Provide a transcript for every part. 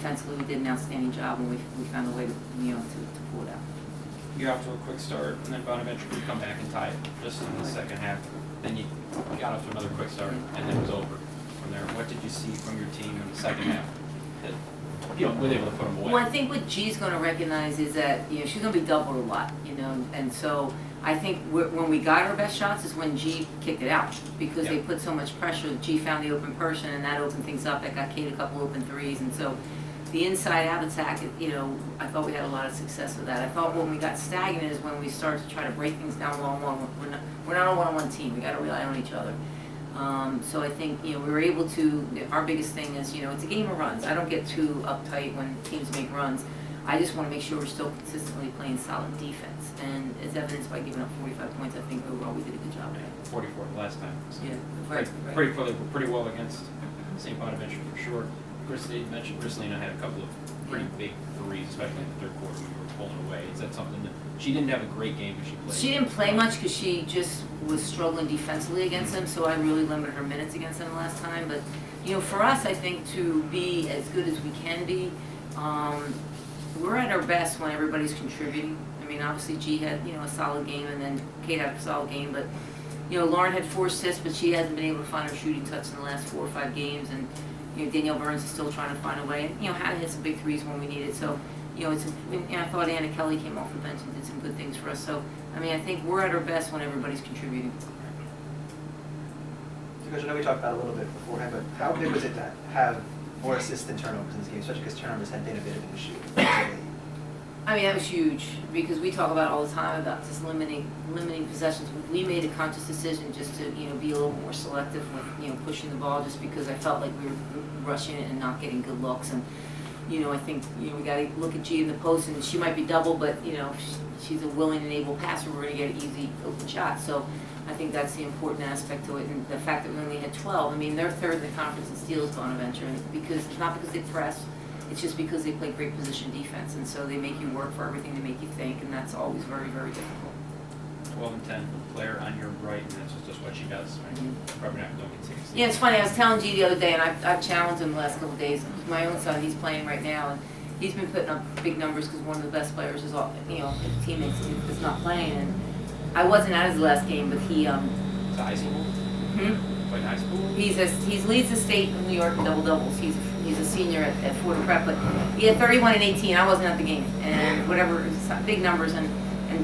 defensively we did an outstanding job, and we found a way to pull it out. You're off to a quick start, and then Bonaventure could come back and tie it just in the second half. Then you got off to another quick start, and then it was over from there. What did you see from your team in the second half that was able to put them away? Well, I think what G's going to recognize is that she's going to be doubled a lot, and so I think when we got our best shots is when G kicked it out, because they put so much pressure. G found the open person, and that opened things up. That got Kate a couple open threes, and so the inside-out attack, I thought we had a lot of success with that. I thought when we got stagnant is when we started to try to break things down one-on-one. We're not a one-on-one team. We got to rely on each other. So I think we were able to. Our biggest thing is it's a game of runs. I don't get too uptight when teams make runs. I just want to make sure we're still consistently playing solid defense, and as evidenced by giving up 45 points. I think overall we did a good job. 44 last time. So right. Pretty well against St. Bonaventure for sure. You mentioned Chrislina had a couple of pretty big threes, especially in the third quarter when we were pulling away. Is that something that she didn't have a great game, but she played? She didn't play much because she just was struggling defensively against them, so I really limited her minutes against them last time. But for us, I think to be as good as we can be, we're at our best when everybody's contributing. I mean, obviously G had a solid game, and then Kate had a solid game, but Lauren had 4 assists, but she hasn't been able to find her shooting touch in the last 4 or 5 games, and Danielle Burns is still trying to find a way, and Hannah hit some big threes when we needed. So I thought Anna Kelly came off the bench and did some good things for us. So I mean, I think we're at our best when everybody's contributing. So Coach, I know we talked about it a little bit beforehand, but how big was it to have more assists than turnovers in this game, especially because turnovers had been a bit of an issue? I mean, that was huge, because we talk about all the time about just limiting possessions. We made a conscious decision just to be a little more selective with pushing the ball, just because I felt like we were rushing it and not getting good looks. And I think we got to look at G in the post, and she might be double, but she's a willing and able passer. We're going to get an easy open shot. So I think that's the important aspect to it, and the fact that we only had 12. I mean, they're third in the conference in steals, Bonaventure, and it's not because they press. It's just because they play great position defense, and so they make you work for everything. They make you think, and that's always very, very difficult. 12 and 10 player on your right, and that's just what she does. Right? Probably not going to get 16. Yeah, it's funny. I was telling G the other day, and I've challenged him the last couple of days. My own son, he's playing right now, and he's been putting up big numbers because one of the best players is his teammates is not playing. And I wasn't at his last game, but he It's high school. Played high school. He leads the state of New York in double doubles. He's a senior at Fordham Prep, but he had 31 and 18. I wasn't at the game, and whatever big numbers. And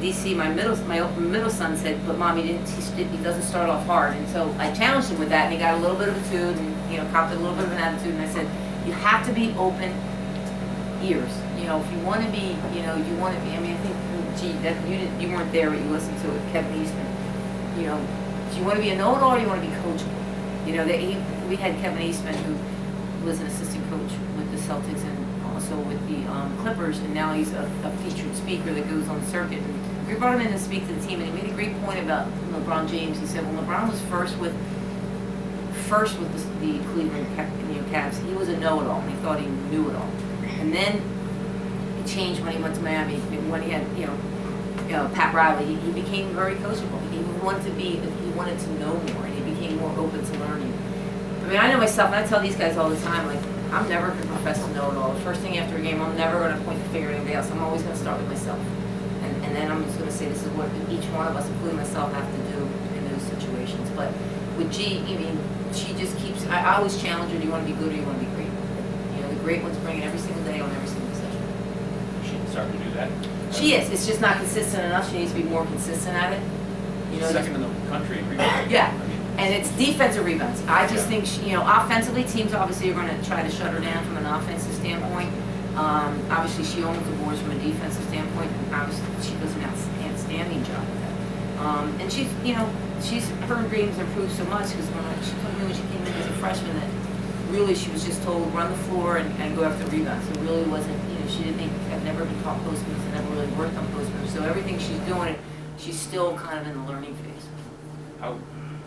DC, my middle son said, "But Mom, he doesn't start off hard." And so I challenged him with that, and he got a little bit of a tune, and copped a little bit of an attitude. And I said, "You have to be open ears. If you want to be, you want to be." I mean, I think, gee, that you weren't there, but you listened to it. Kevin Eastman. Do you want to be a know-it-all, or do you want to be coachable? We had Kevin Eastman, who was an assistant coach with the Celtics and also with the Clippers, and now he's a featured speaker that goes on the circuit. And we brought him in to speak to the team, and he made a great point about LeBron James. He said, "When LeBron was first with the Cleveland Cavs, he was a know-it-all, and he thought he knew it all. And then it changed when he went to Miami. When he had Pat Riley, he became very coachable. He wanted to know more, and he became more open to learning." I mean, I know myself, and I tell these guys all the time, like, I'm never going to profess to know it all. The first thing after a game, I'm never going to point the finger at anybody else. I'm always going to start with myself. And then I'm just going to say this is what each one of us, including myself, have to do in those situations. But with G, I mean, she just keeps, I always challenge her, do you want to be good or do you want to be great? The great ones bring it every single day on every single possession. She's starting to do that. She is. It's just not consistent enough. She needs to be more consistent at it. Second in the country in rebounding. Yeah. And it's defensive rebounds. I just think, offensively, teams obviously are going to try to shut her down from an offensive standpoint. Obviously, she owns the boards from a defensive standpoint, and obviously she does an outstanding job with that. And her dreams improved so much because when she came in as a freshman, that really she was just told run the floor and go after rebounds. It really wasn't, she had never been taught post moves and never really worked on post moves. So everything she's doing, she's still kind of in the learning phase. How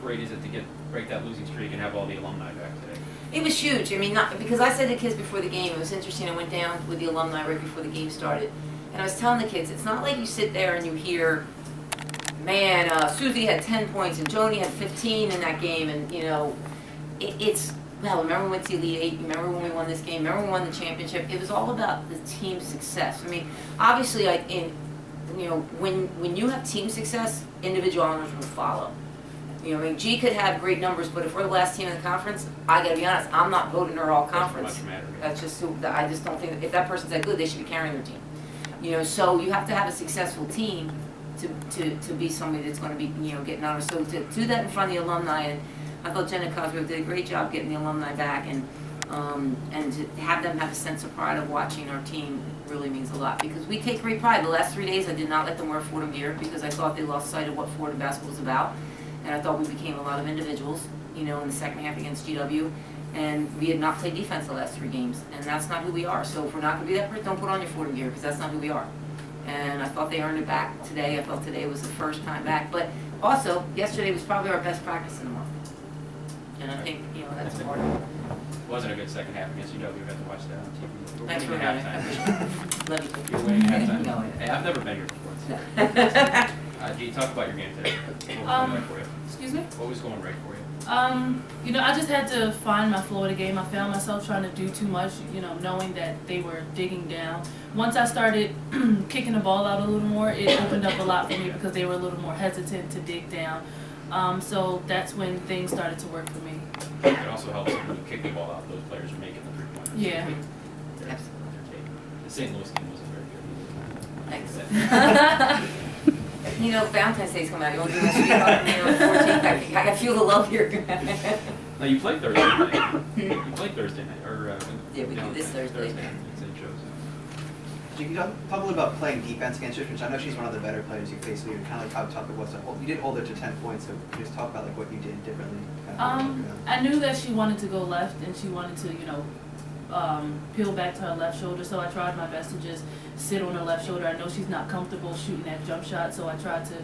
great is it to break that losing streak and have all the alumni back today? It was huge. I mean, because I said to the kids before the game, it was interesting. I went down with the alumni right before the game started, and I was telling the kids, it's not like you sit there and you hear, man, Susie had 10 points and Joni had 15 in that game, and it's well, remember when we went to Elite Eight, remember when we won this game, remember when we won the championship? It was all about the team success. I mean, obviously, like when you have team success, individual honors will follow. I mean, G could have great numbers, but if we're the last team in the conference, I gotta be honest, I'm not voting her all conference. Doesn't much matter. That's just who, I just don't think, if that person's that good, they should be carrying their team. So you have to have a successful team to be somebody that's gonna be, getting honors. So to do that in front of the alumni, and I thought Jenna Cosgrove did a great job getting the alumni back, and to have them have a sense of pride of watching our team really means a lot, because we take great pride. The last 3 days, I did not let them wear Fordham gear, because I thought they lost sight of what Fordham basketball was about. And I thought we became a lot of individuals, in the second half against GW. And we had not played defense the last 3 games. And that's not who we are. So if we're not going to be that person, don't put on your Fordham gear, because that's not who we are. And I thought they earned it back today. I felt today was the first time back. But also, yesterday was probably our best practice in the month. And I think, that's part of it. Wasn't a good second half against UW. We got to watch that on TV. We're Thanks for winning running. halftime. Love you. You're winning halftime. No, Hey, I've never been here before. Do you talk about your game today? What was going right for you? Excuse me? What was going right for you? I just had to find my flow of the game. I found myself trying to do too much, knowing that they were digging down. Once I started kicking the ball out a little more, it opened up a lot for me, because they were a little more hesitant to dig down. So that's when things started to work for me. It also helps when you kick the ball out, those players are making the three-pointers. Yeah. The St. Louis game wasn't very good. Thanks. Valentine's Day's coming out. You want to do my sweetheart? 14th. I feel the love here. No, you played Thursday night. You played Thursday night, or Yeah, we do this Thursday. St. Joe's. You can talk a little about playing defense against her, which I know she's one of the better players you face. So you're kind of like how tough it was to hold. You did hold her to 10 points, so can you just talk about like what you did differently? I knew that she wanted to go left, and she wanted to, peel back to her left shoulder, so I tried my best to just sit on her left shoulder. I know she's not comfortable shooting that jump shot, so I tried to,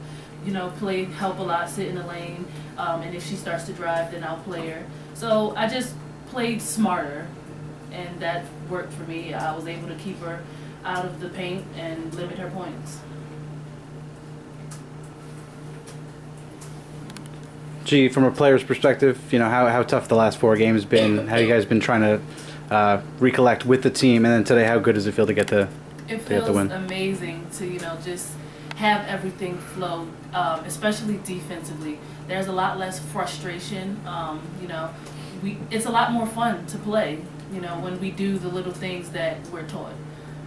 help a lot, sit in the lane, and if she starts to drive, then I'll play her. So I just played smarter, and that worked for me. I was able to keep her out of the paint and limit her points. Gee, from a player's perspective, how tough the last 4 games been? How you guys been trying to recollect with the team, and then today, how good does it feel to get the win? Amazing to just have everything flow, especially defensively. There's a lot less frustration. It's a lot more fun to play. When we do the little things that we're taught.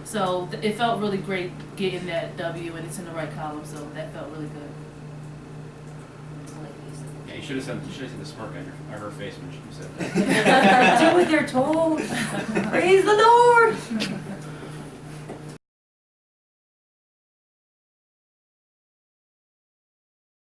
So it felt really great getting that W, and it's in the right column. So that felt really good. Yeah, you should have seen the smirk on her face when she said that. Do what they're told. Praise the Lord.